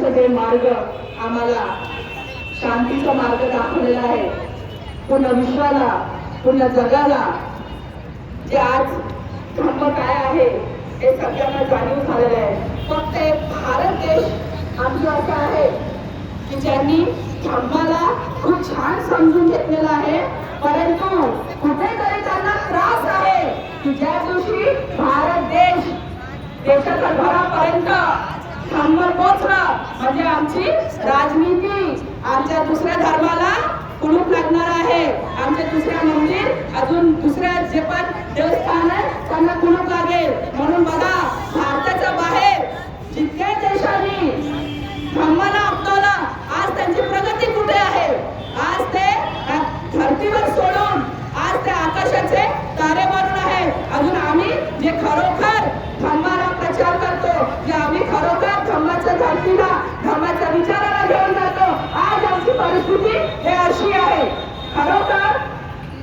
धर्माचा जे मार्ग आम्हाला शांतीचा मार्ग दाखवलेला आहे, पूर्ण विश्वाला पूर्ण जगाला जे आज धर्म काय आहे हे सगळ्यांना जाणीव झालेलं आहे. फक्त एक भारत देश आमचा असा आहे की ज्यांनी धर्माला खूप छान समजून घेतलेला आहे, परंतु कुठेतरी त्यांना त्रास आहे की ज्या दिवशी भारत देश देशाच्या घरापर्यंत धर्म पोचलं म्हणजे आमची राजनीती आमच्या दुसऱ्या धर्माला कुलूप लागणार आहे, आमचे दुसऱ्या मंदिर अजून दुसऱ्या जे पण देवस्थान आहे त्यांना कुलूप लागेल. म्हणून बघा, भारताच्या बाहेर जितक्या देशांनी धर्माला अपनावलं आज त्यांची प्रगती कुठे आहे? आज ते धरतीवर सोडून आज ते आकाशाचे तारे बनून आहे. अजून आम्ही जे खरोखर धर्माला प्रचार करतो, जे आम्ही खरोखर धर्माच्या धर्तीला धर्माच्या विचाराला घेऊन जातो, आज आमची परिस्थिती हे अशी आहे. खरोखर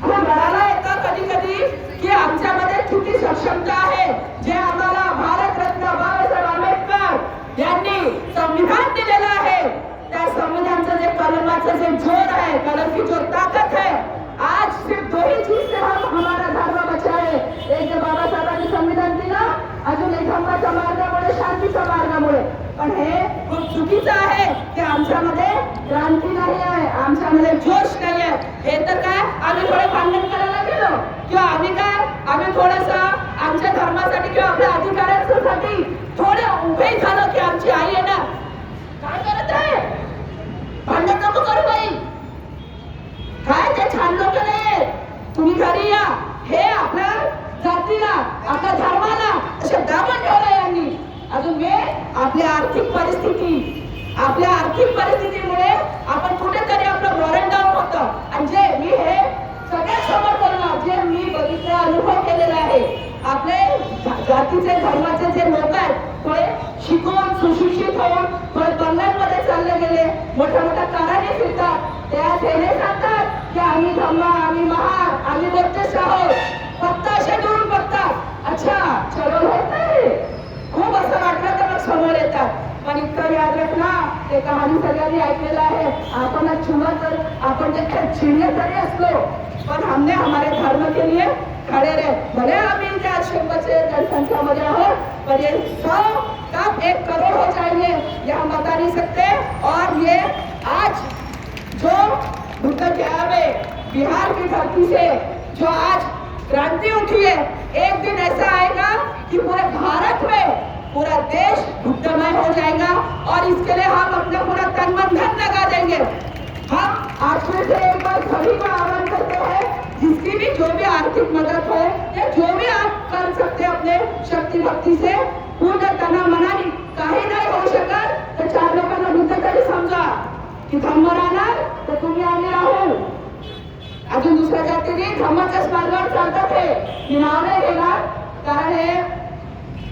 खूप रडायला येतं कधी कधी की आमच्यामध्ये किती सक्षमता आहे. जे आम्हाला भारतरत्न बाबासाहेब आंबेडकर यांनी संविधान दिलेलं आहे, त्या संविधानाचं जे कलमाचं जे जोर आहे, कलम की जो ताकद है, आज सिर्फ दो ही चीज से हम हमारा धर्म बचाए. एक जे बाबासाहेबांनी संविधान दिलं, अजून एक धर्माच्या मार्गामुळे, शांतीच्या मार्गामुळे. पण हे खूप चुकीचं आहे की आमच्यामध्ये क्रांती नाही आहे, आमच्यामध्ये जोश नाही आहे. हे तर काय आम्ही थोडे भांडण करायला गेलो किंवा आम्ही थोडंसं आमच्या धर्मासाठी किंवा आपल्या अधिकारांसाठी थोडे उभे झालो की आमची आई आहे ना काय करत आहे, भांडण नको करू बाई, काय ते छान लोक नाही, तुम्ही घरी या. हे आपल्या जातीला आपल्या धर्माला अशा दाबून ठेवलं यांनी. अजून आपली आर्थिक परिस्थितीमुळे आपण कुठेतरी आपलं वॉरंट डाऊन होतं. आणि जे मी हे सगळ्यात समोर बोलणार, जे मी बघितलं अनुभव केलेला आहे, आपले जातीचे धर्माचे जे लोक आहेत थोडे शिकून सुशिक्षित होऊन थोडे बंगल्यांमध्ये चालले गेले, मोठ्या मोठ्या काराने फिरतात, त्या हे सांगतात की आम्ही धर्म, आम्ही महान, आम्ही मोठेच आहोत, फक्त असे दुरून बघतात. अच्छा चलो होत नाही, खूप असं वाटलं तर मग समोर येतात. पण इतकं याद रखना, ते कहाणी सगळ्यांनी ऐकलेलं आहे. आपण आपण चिड़िया तरी असलो, पण हमने हमारे धर्म के लिए खड़े रहे. भले आम्ही त्या 100 जनसंख्या मध्ये आहोत, पर ये 100 कब 1 करोड़ हो जाएंगे ये हम बता नहीं सकते. और ये आज जो उत्तर बिहार की धरती से जो आज क्रांति उठी है, एक दिन ऐसा आएगा कि पूरे भारत में पूरा देश भुक्तमय हो जाएगा. और इसके लिए हम अपना पूरा तन मन धन लगा देंगे. हम आज फिर से एक बार सभी को आह्वान करते हैं, जिसकी भी जो भी आर्थिक मदद हो या जो भी आप कर सकते हैं अपने शक्ति भक्ति से, पूर्ण तना मनाने काही नाही होऊ शकत तर 4 लोकांना बुद्ध तरी समजा की धम्म राहणार तर तुम्ही आम्ही राहू. अजून दुसऱ्या जातीने धर्माच्याच मार्गावर चालतात. हे मी नाव नाही घेणार कारण हे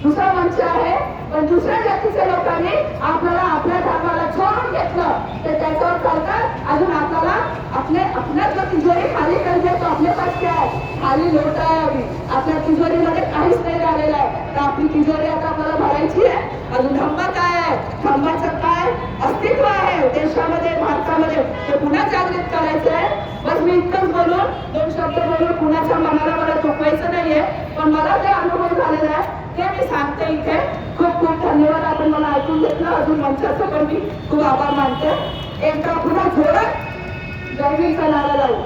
दुसरा मंच आहे, पण दुसऱ्या जातीच्या लोकांनी आपल्याला आपल्या धर्माला सोडून घेतलं तर त्याच्यावर चालतात. अजून आपल्याला आपल्या तिजोरी खाली करते तो आपल्या पास काय आहे, खाली लोट आहे. अभी आपल्या तिजोरीमध्ये काहीच नाही राहिलेलं आहे, तर आपली तिजोरी आता आपल्याला भरायची आहे. अजून धम्म काय आहे, धम्माचं काय अस्तित्व आहे देशामध्ये, भारतामध्ये, ते पुन्हा जागृत करायचं आहे. बस मी इतकंच बोलून 2 शब्द बोलून कुणाच्या मनाला मला दुखवायचं नाहीये, पण मला जे अनुभव झालेला आहे ते मी सांगते इथे. खूप खूप धन्यवाद, आपण मला ऐकून घेतलं. अजून मंचाचं पण मी खूप आभार मानते. एकदा पुन्हा जोरात जय भीम नारा लावू.